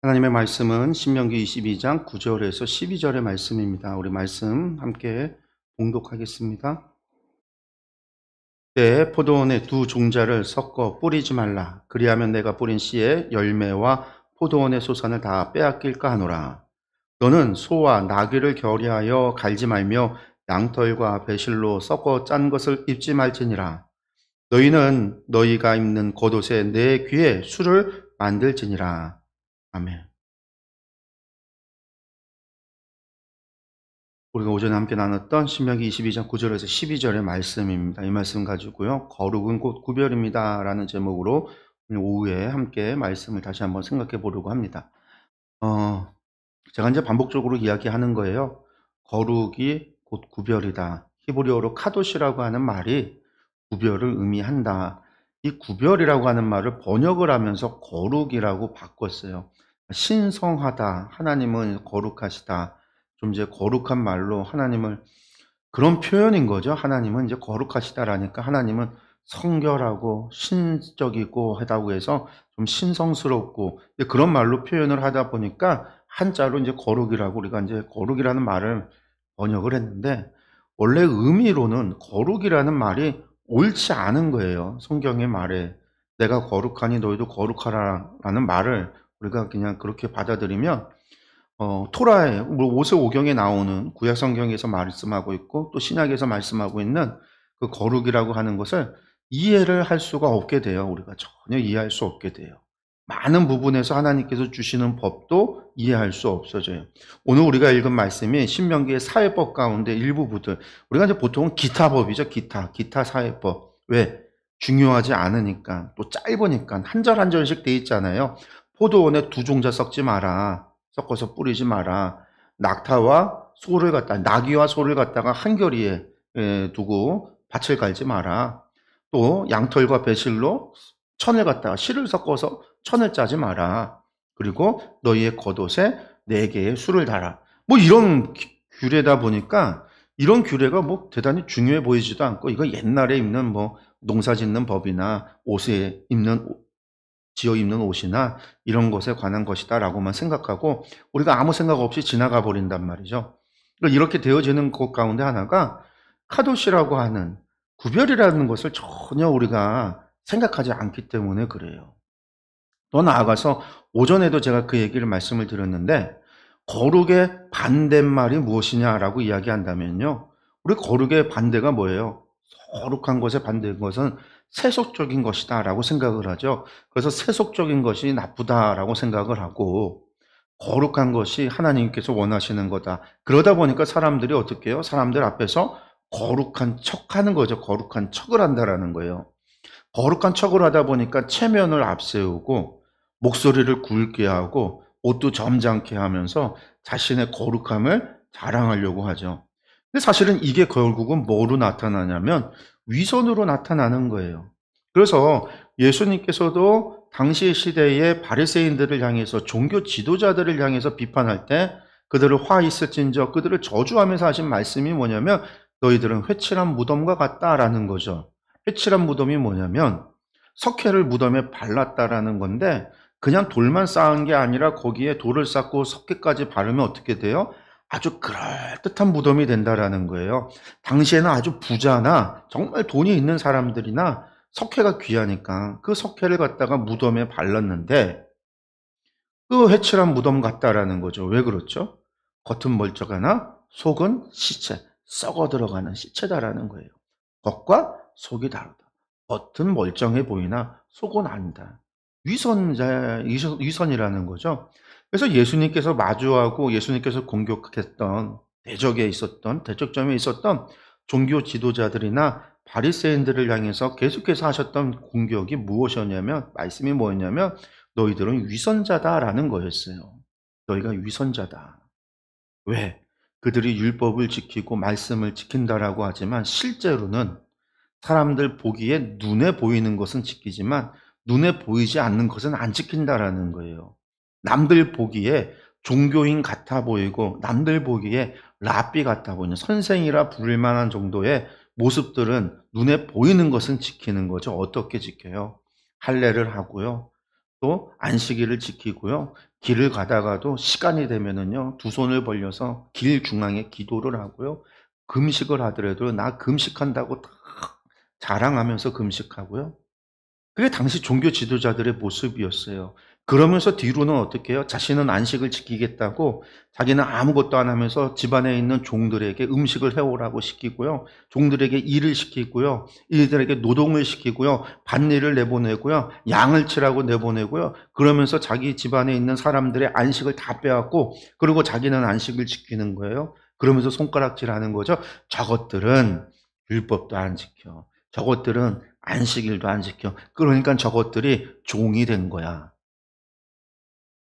하나님의 말씀은 신명기 22장 9절에서 12절의 말씀입니다. 우리 말씀 함께 봉독하겠습니다. 때 포도원에 두 종자를 섞어 뿌리지 말라. 그리하면 내가 뿌린 씨의 열매와 포도원의 소산을 다 빼앗길까 하노라. 너는 소와 나귀를 겨리하여 갈지 말며 양털과 배실로 섞어 짠 것을 입지 말지니라. 너희는 너희가 입는 겉옷에 내 귀에 술을 만들지니라. 아멘. 우리가 오전에 함께 나눴던 신명기 22장 9절에서 12절의 말씀입니다. 이 말씀 가지고요. 거룩은 곧 구별입니다. 라는 제목으로 오늘 오후에 함께 말씀을 다시 한번 생각해 보려고 합니다. 제가 이제 반복적으로 이야기하는 거예요. 거룩이 곧 구별이다. 히브리어로 카도시라고 하는 말이 구별을 의미한다. 이 구별이라고 하는 말을 번역을 하면서 거룩이라고 바꿨어요. 신성하다. 하나님은 거룩하시다. 좀 이제 거룩한 말로 하나님을 그런 표현인 거죠. 하나님은 이제 거룩하시다라니까 하나님은 성결하고 신적이고 하다고 해서 좀 신성스럽고 그런 말로 표현을 하다 보니까 한자로 이제 거룩이라고 우리가 이제 거룩이라는 말을 번역을 했는데 원래 의미로는 거룩이라는 말이 옳지 않은 거예요. 성경의 말에 내가 거룩하니 너희도 거룩하라라는 말을 우리가 그냥 그렇게 받아들이면 토라에 모세오경에 나오는 구약 성경에서 말씀하고 있고 또 신약에서 말씀하고 있는 그 거룩이라고 하는 것을 이해를 할 수가 없게 돼요. 우리가 전혀 이해할 수 없게 돼요. 많은 부분에서 하나님께서 주시는 법도 이해할 수 없어져요. 오늘 우리가 읽은 말씀이 신명기의 사회법 가운데 일부분들 우리가 이제 보통은 기타법이죠. 기타 사회법. 왜? 중요하지 않으니까 또 짧으니까 한 절 한 절씩 돼 있잖아요. 포도원에 두 종자 섞지 마라. 섞어서 뿌리지 마라. 나귀와 소를 갖다가 한 겨리에 두고 밭을 갈지 마라. 또 양털과 배실로 천을 갖다가 실을 섞어서 천을 짜지 마라. 그리고 너희의 겉옷에 4개의 술을 달아. 뭐 이런 규례다 보니까 이런 규례가 뭐 대단히 중요해 보이지도 않고 이거 옛날에 입는 뭐 농사 짓는 법이나 옷에 지어 입는 옷이나 이런 것에 관한 것이다라고만 생각하고 우리가 아무 생각 없이 지나가 버린단 말이죠. 이렇게 되어지는 것 가운데 하나가 카도시라고 하는 구별이라는 것을 전혀 우리가 생각하지 않기 때문에 그래요. 더 나아가서 오전에도 제가 그 얘기를 말씀을 드렸는데 거룩의 반대말이 무엇이냐라고 이야기한다면요. 우리 거룩의 반대가 뭐예요? 거룩한 것의 반대인 것은 세속적인 것이다 라고 생각을 하죠. 그래서 세속적인 것이 나쁘다라고 생각을 하고 거룩한 것이 하나님께서 원하시는 거다. 그러다 보니까 사람들이 어떻게 해요? 사람들 앞에서 거룩한 척하는 거죠. 거룩한 척을 한다라는 거예요. 거룩한 척을 하다 보니까 체면을 앞세우고 목소리를 굵게 하고 옷도 점잖게 하면서 자신의 거룩함을 자랑하려고 하죠. 근데 사실은 이게 결국은 뭐로 나타나냐면 위선으로 나타나는 거예요. 그래서 예수님께서도 당시 시대의 바리새인들을 향해서 종교 지도자들을 향해서 비판할 때 그들을 화 있을진저 그들을 저주하면서 하신 말씀이 뭐냐면 너희들은 회칠한 무덤과 같다라는 거죠. 회칠한 무덤이 뭐냐면 석회를 무덤에 발랐다라는 건데 그냥 돌만 쌓은 게 아니라 거기에 돌을 쌓고 석회까지 바르면 어떻게 돼요? 아주 그럴듯한 무덤이 된다라는 거예요. 당시에는 아주 부자나 정말 돈이 있는 사람들이나 석회가 귀하니까 그 석회를 갖다가 무덤에 발랐는데 그 회칠한 무덤 같다라는 거죠. 왜 그렇죠? 겉은 멀쩡하나 속은 시체, 썩어 들어가는 시체다라는 거예요. 겉과 속이 다르다. 겉은 멀쩡해 보이나 속은 아니다. 위선이라는 거죠. 그래서 예수님께서 마주하고 예수님께서 공격했던 대적점에 있었던 종교 지도자들이나 바리새인들을 향해서 계속해서 하셨던 공격이 무엇이었냐면 말씀이 뭐였냐면 너희들은 위선자다라는 거였어요. 너희가 위선자다. 왜? 그들이 율법을 지키고 말씀을 지킨다라고 하지만 실제로는 사람들 보기에 눈에 보이는 것은 지키지만 눈에 보이지 않는 것은 안 지킨다라는 거예요. 남들 보기에 종교인 같아 보이고 남들 보기에 랍비 같아 보이는 선생이라 부를 만한 정도의 모습들은 눈에 보이는 것은 지키는 거죠. 어떻게 지켜요? 할례를 하고요. 또 안식일을 지키고요. 길을 가다가도 시간이 되면은요, 두 손을 벌려서 길 중앙에 기도를 하고요. 금식을 하더라도 나 금식한다고 다 자랑하면서 금식하고요. 그게 당시 종교 지도자들의 모습이었어요. 그러면서 뒤로는 어떻게 해요? 자신은 안식을 지키겠다고 자기는 아무것도 안 하면서 집안에 있는 종들에게 음식을 해오라고 시키고요. 종들에게 일을 시키고요. 이들에게 노동을 시키고요. 밭일을 내보내고요. 양을 치라고 내보내고요. 그러면서 자기 집안에 있는 사람들의 안식을 다 빼앗고 그리고 자기는 안식을 지키는 거예요. 그러면서 손가락질하는 거죠. 저것들은 율법도 안 지켜. 저것들은 안식일도 안 지켜. 그러니까 저것들이 종이 된 거야.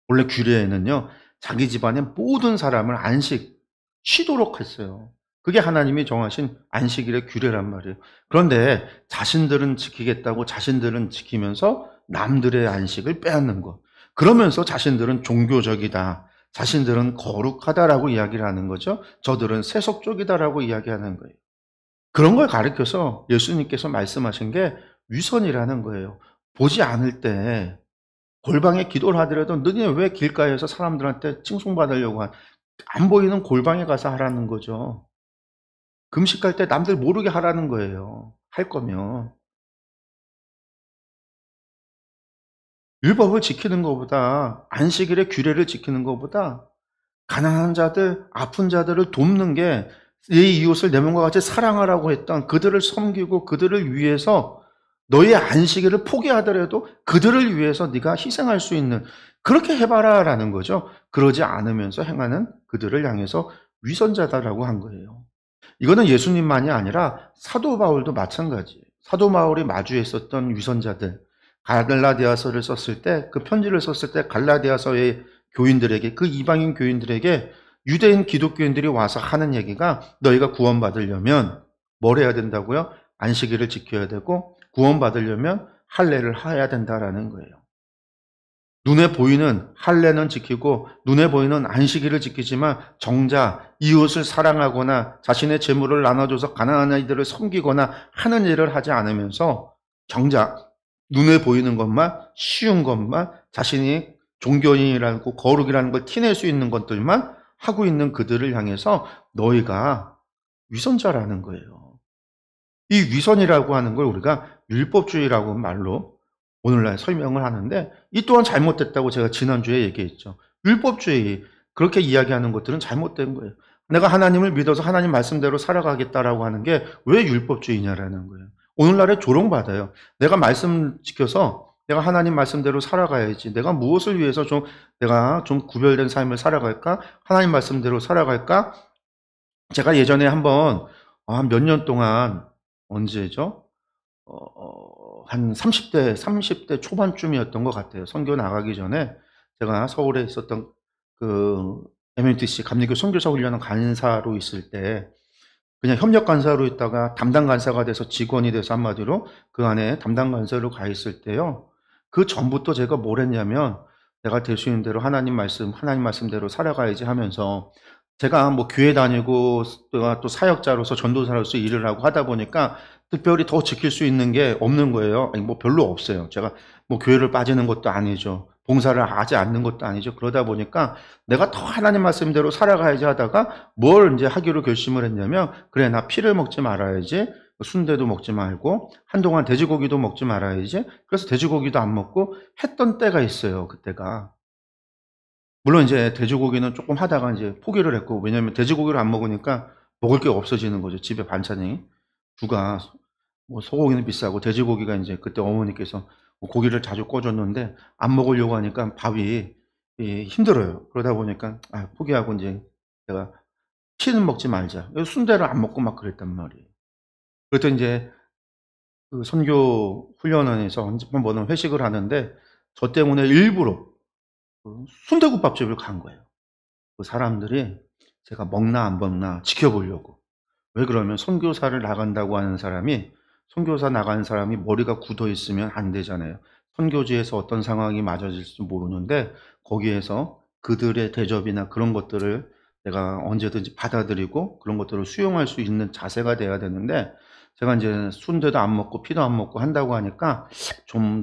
원래 규례에는요, 자기 집안의 모든 사람을 안식, 쉬도록 했어요. 그게 하나님이 정하신 안식일의 규례란 말이에요. 그런데 자신들은 지키겠다고 자신들은 지키면서 남들의 안식을 빼앗는 거. 그러면서 자신들은 종교적이다. 자신들은 거룩하다라고 이야기를 하는 거죠. 저들은 세속적이다라고 이야기하는 거예요. 그런 걸 가르쳐서 예수님께서 말씀하신 게 위선이라는 거예요. 보지 않을 때 골방에 기도를 하더라도 너네 왜 길가에서 사람들한테 칭송받으려고 안 보이는 골방에 가서 하라는 거죠. 금식할 때 남들 모르게 하라는 거예요. 할 거면. 율법을 지키는 것보다 안식일의 규례를 지키는 것보다 가난한 자들, 아픈 자들을 돕는 게 내 이웃을 내 몸과 같이 사랑하라고 했던 그들을 섬기고 그들을 위해서 너의 안식일을 포기하더라도 그들을 위해서 네가 희생할 수 있는 그렇게 해봐라라는 거죠. 그러지 않으면서 행하는 그들을 향해서 위선자다라고 한 거예요. 이거는 예수님만이 아니라 사도 바울도 마찬가지예요. 사도 바울이 마주했었던 위선자들, 갈라디아서를 썼을 때, 그 편지를 썼을 때 갈라디아서의 교인들에게, 그 이방인 교인들에게 유대인 기독교인들이 와서 하는 얘기가 너희가 구원받으려면 뭘 해야 된다고요? 안식일을 지켜야 되고 구원받으려면 할례를 해야 된다라는 거예요. 눈에 보이는 할례는 지키고 눈에 보이는 안식일을 지키지만 정작 이웃을 사랑하거나 자신의 재물을 나눠줘서 가난한 아이들을 섬기거나 하는 일을 하지 않으면서 정작 눈에 보이는 것만 쉬운 것만 자신이 종교인이라고 거룩이라는 걸 티낼 수 있는 것들만 하고 있는 그들을 향해서 너희가 위선자라는 거예요. 이 위선이라고 하는 걸 우리가 율법주의라고 말로 오늘날 설명을 하는데 이 또한 잘못됐다고 제가 지난주에 얘기했죠. 율법주의 그렇게 이야기하는 것들은 잘못된 거예요. 내가 하나님을 믿어서 하나님 말씀대로 살아가겠다라고 하는 게 왜 율법주의냐라는 거예요. 오늘날에 조롱받아요. 내가 말씀 지켜서 내가 하나님 말씀대로 살아가야지. 내가 무엇을 위해서 내가 좀 구별된 삶을 살아갈까? 하나님 말씀대로 살아갈까? 제가 예전에 한번 한 몇 년 동안 언제죠? 한 30대 초반쯤이었던 것 같아요. 선교 나가기 전에 제가 서울에 있었던 그 MMTC 감리교 선교사 훈련원 간사로 있을 때 그냥 협력 간사로 있다가 담당 간사가 돼서 직원이 돼서 한마디로 그 안에 담당 간사로 가 있을 때요. 그 전부터 제가 뭘 했냐면 내가 될 수 있는 대로 하나님 말씀대로 살아가야지 하면서 제가 뭐 교회 다니고 또 사역자로서 전도사로서 일을 하고 하다 보니까 특별히 더 지킬 수 있는 게 없는 거예요. 아니 뭐 별로 없어요. 제가 뭐 교회를 빠지는 것도 아니죠. 봉사를 하지 않는 것도 아니죠. 그러다 보니까 내가 더 하나님 말씀대로 살아가야지 하다가 뭘 이제 하기로 결심을 했냐면 그래 나 피를 먹지 말아야지. 순대도 먹지 말고 한동안 돼지고기도 먹지 말아야지. 그래서 돼지고기도 안 먹고 했던 때가 있어요. 그때가. 물론 이제 돼지고기는 조금 하다가 이제 포기를 했고 왜냐하면 돼지고기를 안 먹으니까 먹을 게 없어지는 거죠. 집에 반찬이. 주가 뭐 소고기는 비싸고 돼지고기가 이제 그때 어머니께서 뭐 고기를 자주 꺼줬는데 안 먹으려고 하니까 밥이 힘들어요. 그러다 보니까 포기하고 이제 내가 피는 먹지 말자. 그래서 순대를 안 먹고 막 그랬단 말이에요. 그랬더니 이제 그 선교 훈련원에서 한 번은 회식을 하는데 저 때문에 일부러 그 순대국밥집을 간 거예요. 그 사람들이 제가 먹나 안 먹나 지켜보려고. 왜 그러면 선교사를 나간다고 하는 사람이 선교사 나가는 사람이 머리가 굳어 있으면 안 되잖아요. 선교지에서 어떤 상황이 맞아질지 모르는데 거기에서 그들의 대접이나 그런 것들을 내가 언제든지 받아들이고 그런 것들을 수용할 수 있는 자세가 돼야 되는데 제가 이제 순대도 안 먹고 피도 안 먹고 한다고 하니까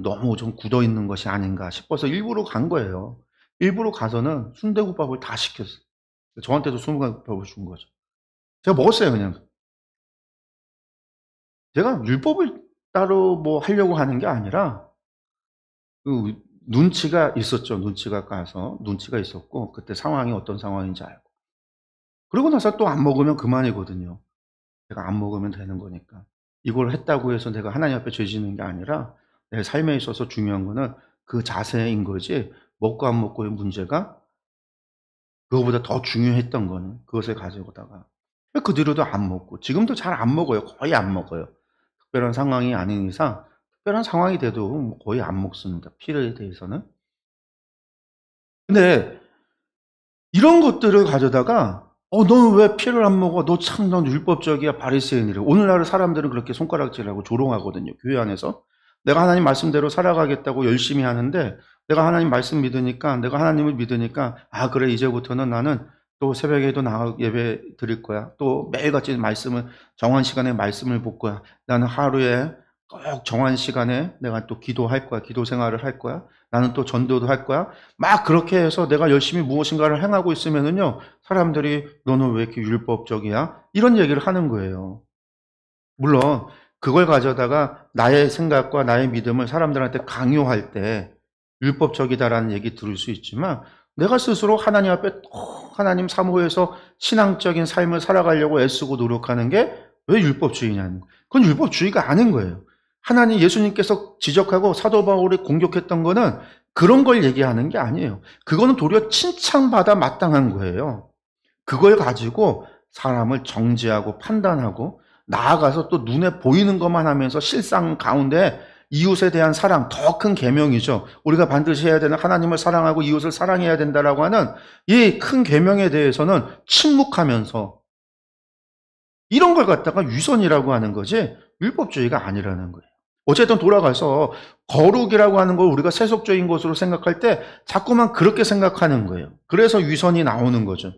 너무 좀 굳어 있는 것이 아닌가 싶어서 일부러 간 거예요. 일부러 가서는 순대국밥을 다 시켰어요. 저한테도 순대국밥을 준 거죠. 제가 먹었어요, 그냥. 제가 율법을 따로 뭐 하려고 하는 게 아니라 그 눈치가 있었죠. 눈치가 있었고 그때 상황이 어떤 상황인지 알고. 그러고 나서 또 안 먹으면 그만이거든요. 제가 안 먹으면 되는 거니까. 이걸 했다고 해서 내가 하나님 앞에 죄 짓는 게 아니라 내 삶에 있어서 중요한 거는 그 자세인 거지, 먹고 안 먹고의 문제가 그거보다 더 중요했던 거는 그것을 가지고다가 그 뒤로도 안 먹고 지금도 잘 안 먹어요. 거의 안 먹어요. 특별한 상황이 아닌 이상, 특별한 상황이 돼도 뭐 거의 안 먹습니다, 피에 대해서는. 근데 이런 것들을 가져다가 너는 왜 피를 안 먹어? 넌 율법적이야, 바리새인이래. 오늘날 사람들은 그렇게 손가락질하고 조롱하거든요, 교회 안에서. 내가 하나님 말씀대로 살아가겠다고 열심히 하는데 내가 하나님 말씀 믿으니까, 내가 하나님을 믿으니까 그래, 이제부터는 나는 또 새벽에도 나가 예배 드릴 거야. 또 매일같이 정한 시간에 말씀을 볼 거야. 나는 하루에 꼭 정한 시간에 내가 또 기도할 거야. 기도 생활을 할 거야. 나는 또 전도도 할 거야. 막 그렇게 해서 내가 열심히 무엇인가를 행하고 있으면은요, 사람들이 너는 왜 이렇게 율법적이야? 이런 얘기를 하는 거예요. 물론 그걸 가져다가 나의 생각과 나의 믿음을 사람들한테 강요할 때 율법적이다라는 얘기 들을 수 있지만, 내가 스스로 하나님 앞에 하나님 사모해서 신앙적인 삶을 살아가려고 애쓰고 노력하는 게 왜 율법주의냐는 거예요. 그건 율법주의가 아닌 거예요. 하나님, 예수님께서 지적하고 사도 바울이 공격했던 거는 그런 걸 얘기하는 게 아니에요. 그거는 도리어 칭찬받아 마땅한 거예요. 그걸 가지고 사람을 정죄하고 판단하고 나아가서 또 눈에 보이는 것만 하면서 실상 가운데 이웃에 대한 사랑, 더 큰 계명이죠. 우리가 반드시 해야 되는 하나님을 사랑하고 이웃을 사랑해야 된다라고 하는 이 큰 계명에 대해서는 침묵하면서 이런 걸 갖다가 위선이라고 하는 거지 율법주의가 아니라는 거예요. 어쨌든 돌아가서 거룩이라고 하는 걸 우리가 세속적인 것으로 생각할 때 자꾸만 그렇게 생각하는 거예요. 그래서 위선이 나오는 거죠.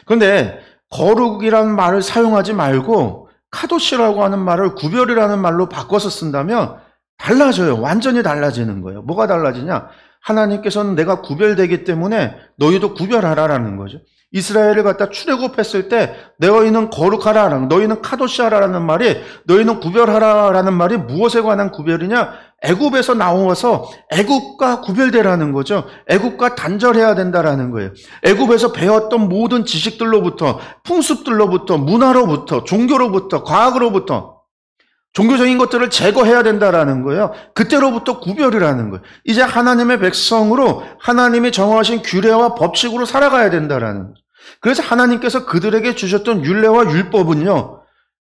그런데 거룩이라는 말을 사용하지 말고 카도시라고 하는 말을 구별이라는 말로 바꿔서 쓴다면 달라져요. 완전히 달라지는 거예요. 뭐가 달라지냐? 하나님께서는 내가 구별되기 때문에 너희도 구별하라라는 거죠. 이스라엘을 갖다 출애굽했을 때 너희는 거룩하라, 너희는 카도시하라라는 말이, 너희는 구별하라라는 말이 무엇에 관한 구별이냐? 애굽에서 나와서 애굽과 구별되라는 거죠. 애굽과 단절해야 된다라는 거예요. 애굽에서 배웠던 모든 지식들로부터, 풍습들로부터, 문화로부터, 종교로부터, 과학으로부터 종교적인 것들을 제거해야 된다라는 거예요. 그때로부터 구별이라는 거예요. 이제 하나님의 백성으로 하나님이 정하신 규례와 법칙으로 살아가야 된다라는 거예요. 그래서 하나님께서 그들에게 주셨던 율례와 율법은요,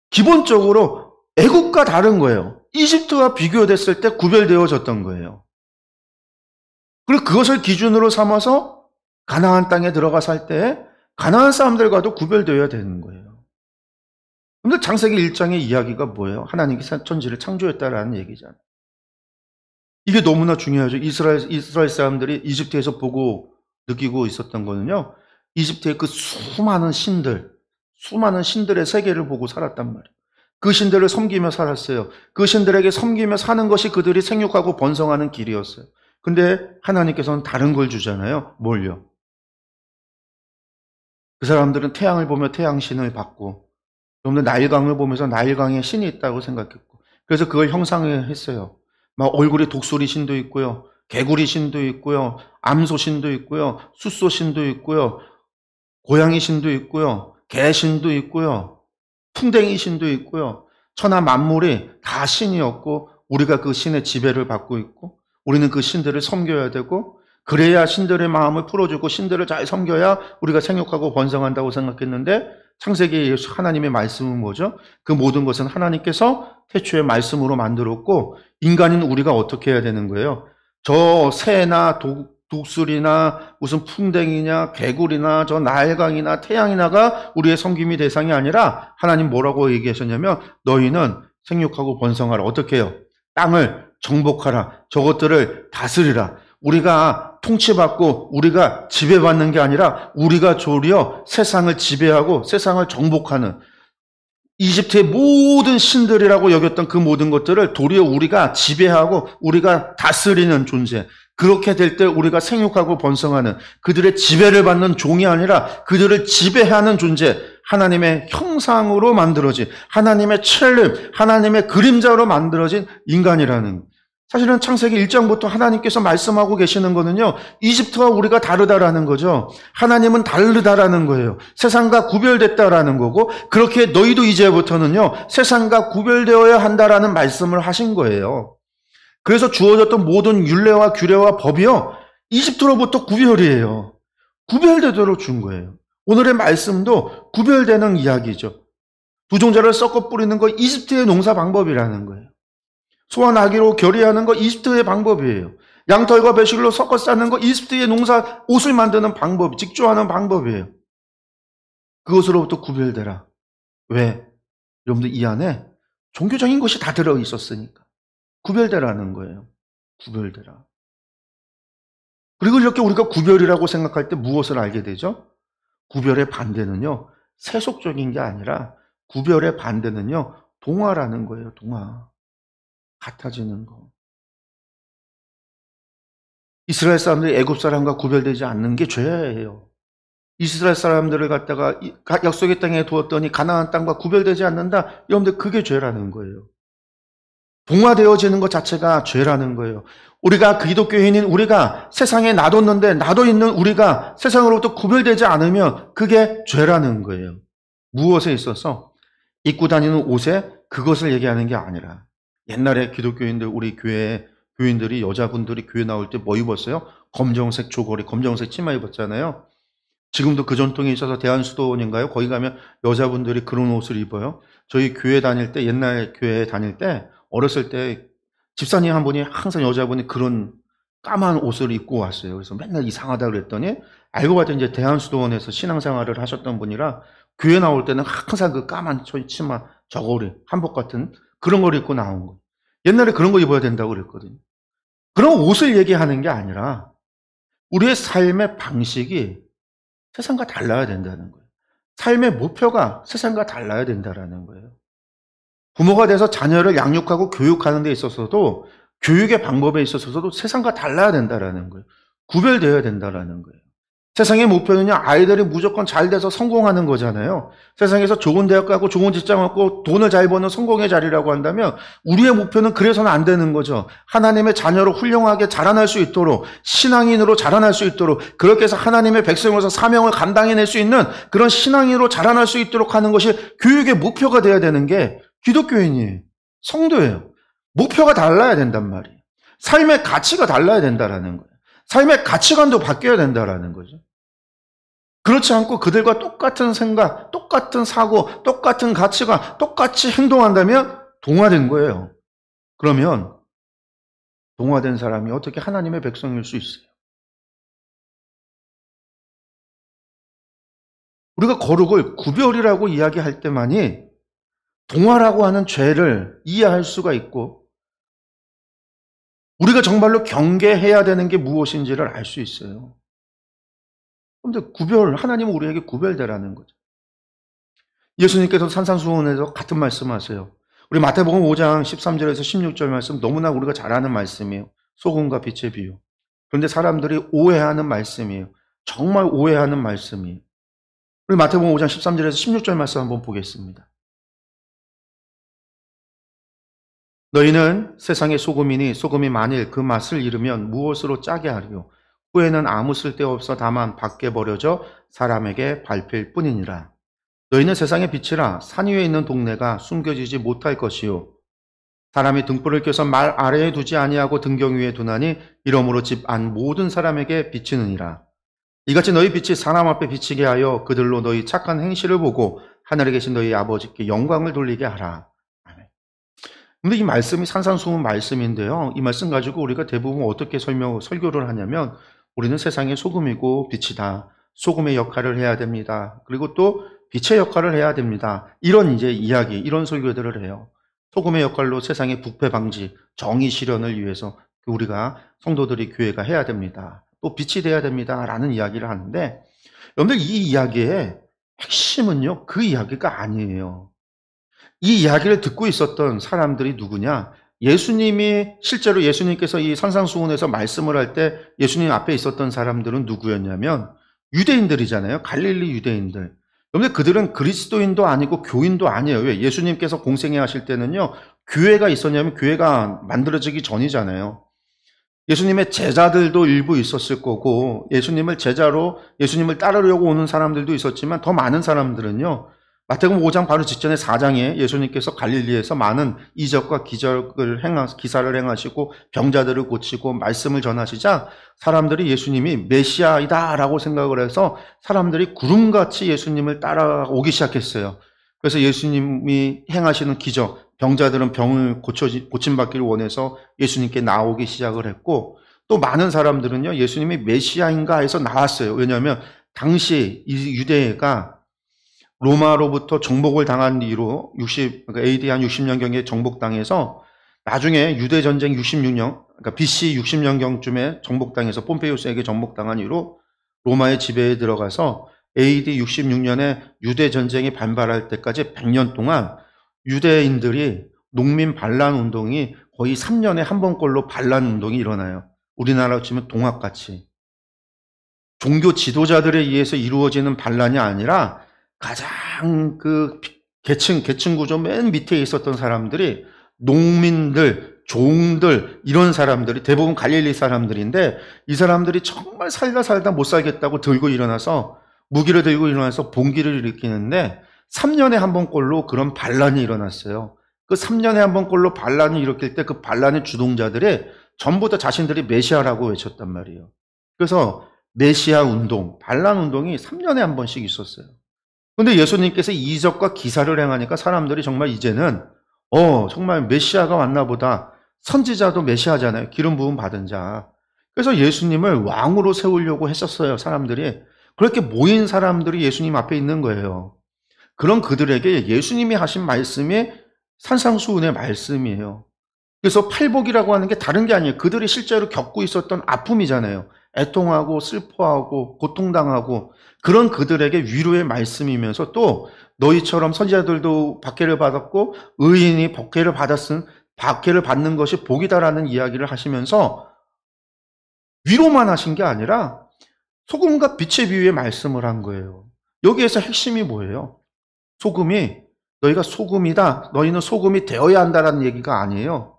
기본적으로 애국과 다른 거예요. 이집트와 비교됐을 때 구별되어졌던 거예요. 그리고 그것을 기준으로 삼아서 가나안 땅에 들어가 살 때 가나안 사람들과도 구별되어야 되는 거예요. 근데 창세기 1장의 이야기가 뭐예요? 하나님께서 천지를 창조했다라는 얘기잖아요. 이게 너무나 중요하죠. 이스라엘 사람들이 이집트에서 보고 느끼고 있었던 거는요, 이집트의 그 수많은 신들의 세계를 보고 살았단 말이에요. 그 신들을 섬기며 살았어요. 그 신들에게 섬기며 사는 것이 그들이 생육하고 번성하는 길이었어요. 근데 하나님께서는 다른 걸 주잖아요. 뭘요? 그 사람들은 태양을 보며 태양신을 받고, 여러분들 나일강을 보면서 나일강에 신이 있다고 생각했고, 그래서 그걸 형상했어요. 막 얼굴에 독수리 신도 있고요, 개구리 신도 있고요, 암소 신도 있고요, 숫소 신도 있고요, 고양이 신도 있고요, 개 신도 있고요, 풍뎅이 신도 있고요. 천하 만물이 다 신이었고 우리가 그 신의 지배를 받고 있고 우리는 그 신들을 섬겨야 되고, 그래야 신들의 마음을 풀어주고 신들을 잘 섬겨야 우리가 생육하고 번성한다고 생각했는데, 창세기 하나님의 말씀은 뭐죠? 그 모든 것은 하나님께서 태초에 말씀으로 만들었고 인간인 우리가 어떻게 해야 되는 거예요? 저 새나 독수리나 무슨 풍뎅이냐 개구리나 저 나일강이나 태양이나가 우리의 섬김이 대상이 아니라, 하나님 뭐라고 얘기하셨냐면 너희는 생육하고 번성하라. 어떻게 해요? 땅을 정복하라. 저것들을 다스리라. 우리가 통치받고 우리가 지배받는 게 아니라 우리가 도리어 세상을 지배하고 세상을 정복하는, 이집트의 모든 신들이라고 여겼던 그 모든 것들을 도리어 우리가 지배하고 우리가 다스리는 존재. 그렇게 될 때 우리가 생육하고 번성하는 그들의 지배를 받는 종이 아니라 그들을 지배하는 존재. 하나님의 형상으로 만들어진 하나님의 첼름, 하나님의 그림자로 만들어진 인간이라는. 사실은 창세기 1장부터 하나님께서 말씀하고 계시는 거는요, 이집트와 우리가 다르다라는 거죠. 하나님은 다르다라는 거예요. 세상과 구별됐다라는 거고, 그렇게 너희도 이제부터는요, 세상과 구별되어야 한다라는 말씀을 하신 거예요. 그래서 주어졌던 모든 율례와 규례와 법이요, 이집트로부터 구별이에요. 구별되도록 준 거예요. 오늘의 말씀도 구별되는 이야기죠. 두종자를 섞어 뿌리는 거 이집트의 농사 방법이라는 거예요. 소와 나귀로 결의하는 거 이집트의 방법이에요. 양털과 배실로 섞어 쌓는 거 이집트의 농사 옷을 만드는 방법, 직조하는 방법이에요. 그것으로부터 구별되라. 왜? 여러분들 이 안에 종교적인 것이 다 들어 있었으니까. 구별되라는 거예요. 구별되라. 그리고 이렇게 우리가 구별이라고 생각할 때 무엇을 알게 되죠? 구별의 반대는요, 세속적인 게 아니라 구별의 반대는요, 동화라는 거예요. 동화. 같아지는 거. 이스라엘 사람들이 애굽 사람과 구별되지 않는 게 죄예요. 이스라엘 사람들을 갖다가 약속의 땅에 두었더니 가나안 땅과 구별되지 않는다. 여러분들 그게 죄라는 거예요. 동화되어지는 것 자체가 죄라는 거예요. 우리가 기독교인인 우리가 세상에 놔뒀는데 놔둬 있는 우리가 세상으로부터 구별되지 않으면 그게 죄라는 거예요. 무엇에 있어서? 입고 다니는 옷에 그것을 얘기하는 게 아니라 옛날에 기독교인들 우리 교회 교인들이 여자분들이 교회 나올 때 뭐 입었어요? 검정색 조거리, 검정색 치마 입었잖아요. 지금도 그 전통이 있어서 대한수도원인가요? 거기 가면 여자분들이 그런 옷을 입어요. 저희 교회 다닐 때 옛날 교회 다닐 때 어렸을 때 집사님 한 분이 항상 여자분이 그런 까만 옷을 입고 왔어요. 그래서 맨날 이상하다 그랬더니 알고 봤더니 이제 대한수도원에서 신앙생활을 하셨던 분이라 교회 나올 때는 항상 그 까만 치마, 저고리, 한복 같은 그런 걸 입고 나온 거예요. 옛날에 그런 거 입어야 된다고 그랬거든요. 그런 옷을 얘기하는 게 아니라 우리의 삶의 방식이 세상과 달라야 된다는 거예요. 삶의 목표가 세상과 달라야 된다는 거예요. 부모가 돼서 자녀를 양육하고 교육하는 데 있어서도 교육의 방법에 있어서도 세상과 달라야 된다는 거예요. 구별되어야 된다는 거예요. 세상의 목표는요, 아이들이 무조건 잘 돼서 성공하는 거잖아요. 세상에서 좋은 대학 가고 좋은 직장 얻고 돈을 잘 버는 성공의 자리라고 한다면 우리의 목표는 그래서는 안 되는 거죠. 하나님의 자녀로 훌륭하게 자라날 수 있도록 신앙인으로 자라날 수 있도록 그렇게 해서 하나님의 백성으로서 사명을 감당해낼 수 있는 그런 신앙인으로 자라날 수 있도록 하는 것이 교육의 목표가 돼야 되는 게 기독교인이에요. 성도예요. 목표가 달라야 된단 말이에요. 삶의 가치가 달라야 된다는 거예요. 삶의 가치관도 바뀌어야 된다는 거죠. 그렇지 않고 그들과 똑같은 생각, 똑같은 사고, 똑같은 가치관, 똑같이 행동한다면 동화된 거예요. 그러면 동화된 사람이 어떻게 하나님의 백성일 수 있어요? 우리가 거룩을 구별이라고 이야기할 때만이 동화라고 하는 죄를 이해할 수가 있고 우리가 정말로 경계해야 되는 게 무엇인지를 알 수 있어요. 그런데 하나님은 우리에게 구별되라는 거죠. 예수님께서 산상수훈에서 같은 말씀하세요. 우리 마태복음 5장 13절에서 16절 말씀 너무나 우리가 잘 아는 말씀이에요. 소금과 빛의 비유. 그런데 사람들이 오해하는 말씀이에요. 정말 오해하는 말씀이에요. 우리 마태복음 5장 13절에서 16절 말씀 한번 보겠습니다. 너희는 세상의 소금이니 소금이 만일 그 맛을 잃으면 무엇으로 짜게 하리요? 후에는 아무 쓸데없어 다만 밖에 버려져 사람에게 밟힐 뿐이니라. 너희는 세상의 빛이라. 산 위에 있는 동네가 숨겨지지 못할 것이요. 사람이 등불을 켜서 말 아래에 두지 아니하고 등경 위에 두나니 이러므로 집 안 모든 사람에게 비치느니라. 이같이 너희 빛이 사람 앞에 비치게 하여 그들로 너희 착한 행실을 보고 하늘에 계신 너희 아버지께 영광을 돌리게 하라. 근데 이 말씀이 산상수훈 말씀인데요. 이 말씀 가지고 우리가 대부분 어떻게 설교를 하냐면 우리는 세상의 소금이고 빛이다. 소금의 역할을 해야 됩니다. 그리고 또 빛의 역할을 해야 됩니다. 이런 이제 이야기, 이런 설교들을 해요. 소금의 역할로 세상의 부패 방지, 정의 실현을 위해서 우리가 성도들이 교회가 해야 됩니다. 또 빛이 돼야 됩니다. 라는 이야기를 하는데 여러분들 이 이야기의 핵심은요. 그 이야기가 아니에요. 이 이야기를 듣고 있었던 사람들이 누구냐? 예수님이 실제로 예수님께서 이 산상수훈에서 말씀을 할 때 예수님 앞에 있었던 사람들은 누구였냐면 유대인들이잖아요. 갈릴리 유대인들. 그런데 그들은 그리스도인도 아니고 교인도 아니에요. 왜? 예수님께서 공생애 하실 때는요. 교회가 있었냐면 교회가 만들어지기 전이잖아요. 예수님의 제자들도 일부 있었을 거고 예수님을 제자로 예수님을 따르려고 오는 사람들도 있었지만 더 많은 사람들은요. 마태복음 5장 바로 직전에 4장에 예수님께서 갈릴리에서 많은 이적과 기사를 행하시고 병자들을 고치고 말씀을 전하시자 사람들이 예수님이 메시아이다라고 생각을 해서 사람들이 구름같이 예수님을 따라오기 시작했어요. 그래서 예수님이 행하시는 기적, 병자들은 병을 고침받기를 원해서 예수님께 나오기 시작을 했고 또 많은 사람들은요 예수님이 메시아인가 해서 나왔어요. 왜냐하면 당시 이 유대가 로마로부터 정복을 당한 뒤로 그러니까 AD 한 60년경에 정복당해서 나중에 유대 전쟁 66년, 그러니까 BC 60년경쯤에 정복당해서 폼페이우스에게 정복당한 이후로 로마의 지배에 들어가서 AD 66년에 유대 전쟁이 반발할 때까지 100년 동안 유대인들이 농민 반란 운동이 거의 3년에 한 번꼴로 반란 운동이 일어나요. 우리나라로 치면 동학같이. 종교 지도자들에 의해서 이루어지는 반란이 아니라 가장 그 계층 구조 맨 밑에 있었던 사람들이 농민들, 종들 이런 사람들이 대부분 갈릴리 사람들인데 이 사람들이 정말 살다 못 살겠다고 들고 일어나서 무기를 들고 일어나서 봉기를 일으키는데 3년에 한 번꼴로 그런 반란이 일어났어요. 그 3년에 한 번꼴로 반란이 일으킬 때 그 반란의 주동자들이 전부 다 자신들이 메시아라고 외쳤단 말이에요. 그래서 메시아 운동, 반란 운동이 3년에 한 번씩 있었어요. 근데 예수님께서 이적과 기사를 행하니까 사람들이 정말 이제는 정말 메시아가 왔나 보다. 선지자도 메시아잖아요. 기름 부음 받은 자. 그래서 예수님을 왕으로 세우려고 했었어요. 사람들이. 그렇게 모인 사람들이 예수님 앞에 있는 거예요. 그런 그들에게 예수님이 하신 말씀이 산상수훈의 말씀이에요. 그래서 팔복이라고 하는 게 다른 게 아니에요. 그들이 실제로 겪고 있었던 아픔이잖아요. 애통하고 슬퍼하고 고통당하고 그런 그들에게 위로의 말씀이면서 또 너희처럼 선지자들도 박해를 받았고 의인이 박해를 받는 것이 복이다라는 이야기를 하시면서 위로만 하신 게 아니라 소금과 빛의 비유의 말씀을 한 거예요. 여기에서 핵심이 뭐예요? 소금이 너희가 소금이다. 너희는 소금이 되어야 한다라는 얘기가 아니에요.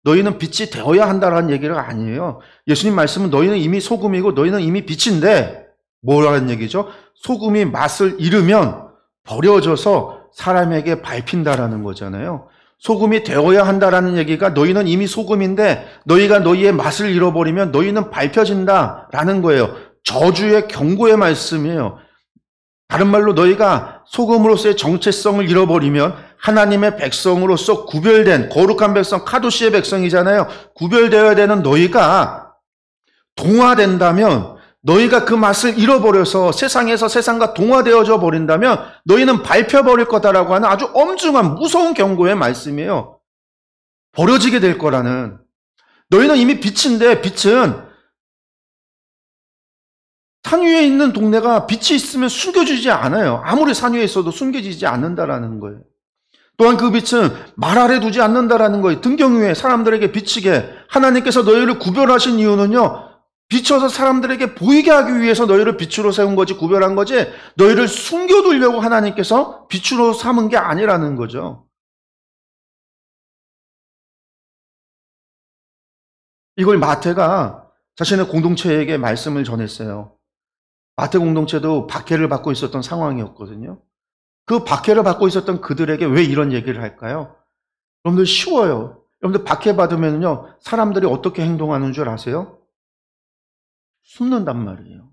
너희는 빛이 되어야 한다라는 얘기가 아니에요. 예수님 말씀은 너희는 이미 소금이고 너희는 이미 빛인데 뭐라는 얘기죠? 소금이 맛을 잃으면 버려져서 사람에게 밟힌다라는 거잖아요. 소금이 되어야 한다라는 얘기가 너희는 이미 소금인데 너희가 너희의 맛을 잃어버리면 너희는 밟혀진다라는 거예요. 저주의 경고의 말씀이에요. 다른 말로 너희가 소금으로서의 정체성을 잃어버리면 하나님의 백성으로서 구별된 거룩한 백성, 카도시의 백성이잖아요. 구별되어야 되는 너희가 동화된다면 너희가 그 맛을 잃어버려서 세상에서 세상과 동화되어져 버린다면 너희는 밟혀버릴 거다라고 하는 아주 엄중한 무서운 경고의 말씀이에요. 버려지게 될 거라는. 너희는 이미 빛인데 빛은 산 위에 있는 동네가 빛이 있으면 숨겨지지 않아요. 아무리 산 위에 있어도 숨겨지지 않는다라는 거예요. 또한 그 빛은 말 아래 두지 않는다라는 거예요. 등경 위에 사람들에게 비치게 하나님께서 너희를 구별하신 이유는요. 비춰서 사람들에게 보이게 하기 위해서 너희를 빛으로 세운 거지 구별한 거지 너희를 숨겨두려고 하나님께서 빛으로 삼은 게 아니라는 거죠. 이걸 마태가 자신의 공동체에게 말씀을 전했어요. 마태 공동체도 박해를 받고 있었던 상황이었거든요. 그 박해를 받고 있었던 그들에게 왜 이런 얘기를 할까요? 여러분들 쉬워요. 여러분들 박해받으면요, 사람들이 어떻게 행동하는 줄 아세요? 숨는단 말이에요.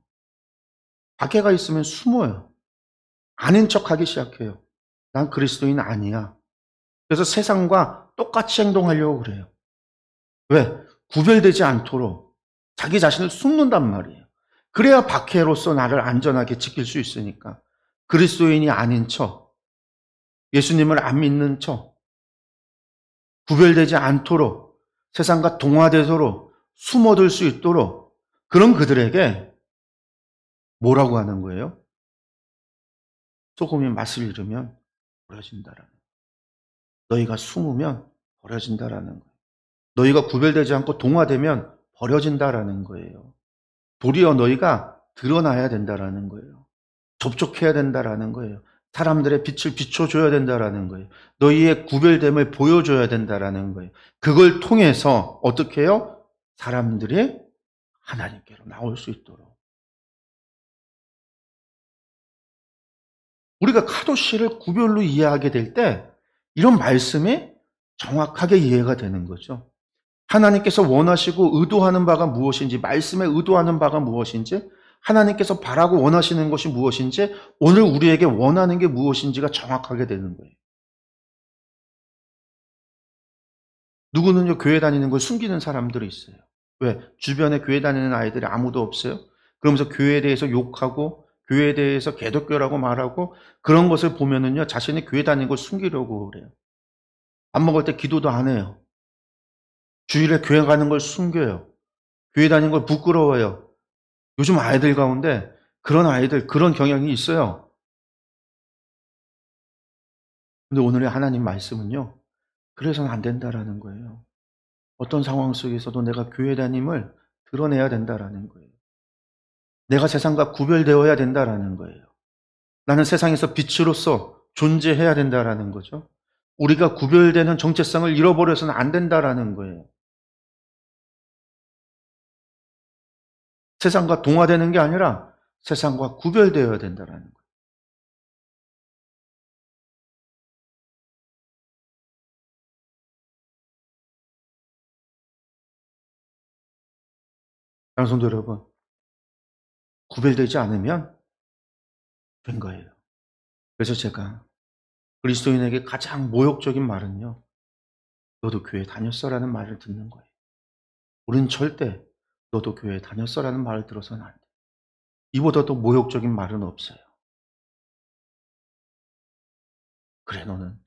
박해가 있으면 숨어요. 아닌 척 하기 시작해요. 난 그리스도인 아니야. 그래서 세상과 똑같이 행동하려고 그래요. 왜? 구별되지 않도록 자기 자신을 숨는단 말이에요. 그래야 박해로서 나를 안전하게 지킬 수 있으니까. 그리스도인이 아닌 척, 예수님을 안 믿는 척, 구별되지 않도록 세상과 동화되도록 숨어들 수 있도록 그런 그들에게 뭐라고 하는 거예요? 소금이 맛을 잃으면 버려진다라는. 너희가 숨으면 버려진다라는 거예요. 너희가 구별되지 않고 동화되면 버려진다라는 거예요. 도리어 너희가 드러나야 된다라는 거예요. 접촉해야 된다라는 거예요. 사람들의 빛을 비춰줘야 된다라는 거예요. 너희의 구별됨을 보여줘야 된다라는 거예요. 그걸 통해서 어떻게 해요? 사람들이 하나님께로 나올 수 있도록. 우리가 카도시를 구별로 이해하게 될 때 이런 말씀이 정확하게 이해가 되는 거죠. 하나님께서 원하시고 의도하는 바가 무엇인지, 말씀에 의도하는 바가 무엇인지, 하나님께서 바라고 원하시는 것이 무엇인지, 오늘 우리에게 원하는 게 무엇인지가 정확하게 되는 거예요. 누구는요, 교회 다니는 걸 숨기는 사람들이 있어요. 왜? 주변에 교회 다니는 아이들이 아무도 없어요? 그러면서 교회에 대해서 욕하고, 교회에 대해서 개독교라고 말하고, 그런 것을 보면은요, 자신이 교회 다니는 걸 숨기려고 그래요. 밥 먹을 때 기도도 안 해요. 주일에 교회 가는 걸 숨겨요. 교회 다니는 걸 부끄러워요. 요즘 아이들 가운데 그런 아이들, 그런 경향이 있어요. 근데 오늘의 하나님 말씀은요, 그래서는 안 된다라는 거예요. 어떤 상황 속에서도 내가 교회 다님을 드러내야 된다라는 거예요. 내가 세상과 구별되어야 된다라는 거예요. 나는 세상에서 빛으로서 존재해야 된다라는 거죠. 우리가 구별되는 정체성을 잃어버려서는 안 된다라는 거예요. 세상과 동화되는 게 아니라 세상과 구별되어야 된다라는 거예요. 양성도 여러분, 구별되지 않으면 된 거예요. 그래서 제가 그리스도인에게 가장 모욕적인 말은요, 너도 교회 다녔어라는 말을 듣는 거예요. 우리는 절대 너도 교회 다녔어라는 말을 들어서는 안 돼. 이보다 더 모욕적인 말은 없어요. 그래 너는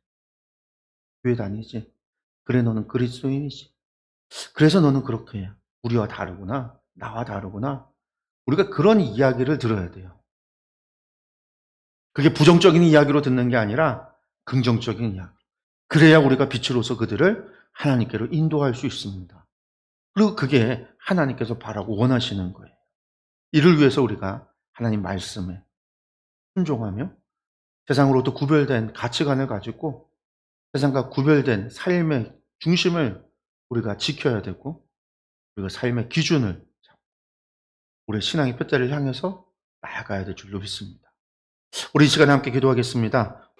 교회 다니지. 그래 너는 그리스도인이지. 그래서 너는 그렇게 해. 우리와 다르구나. 나와 다르구나. 우리가 그런 이야기를 들어야 돼요. 그게 부정적인 이야기로 듣는 게 아니라 긍정적인 이야기. 그래야 우리가 빛으로서 그들을 하나님께로 인도할 수 있습니다. 그리고 그게 하나님께서 바라고 원하시는 거예요. 이를 위해서 우리가 하나님 말씀에 순종하며 세상으로부터 구별된 가치관을 가지고 세상과 구별된 삶의 중심을 우리가 지켜야 되고, 우리가 삶의 기준을 잡고 우리의 신앙의 표대를 향해서 나아가야 될 줄로 믿습니다. 우리 이 시간에 함께 기도하겠습니다.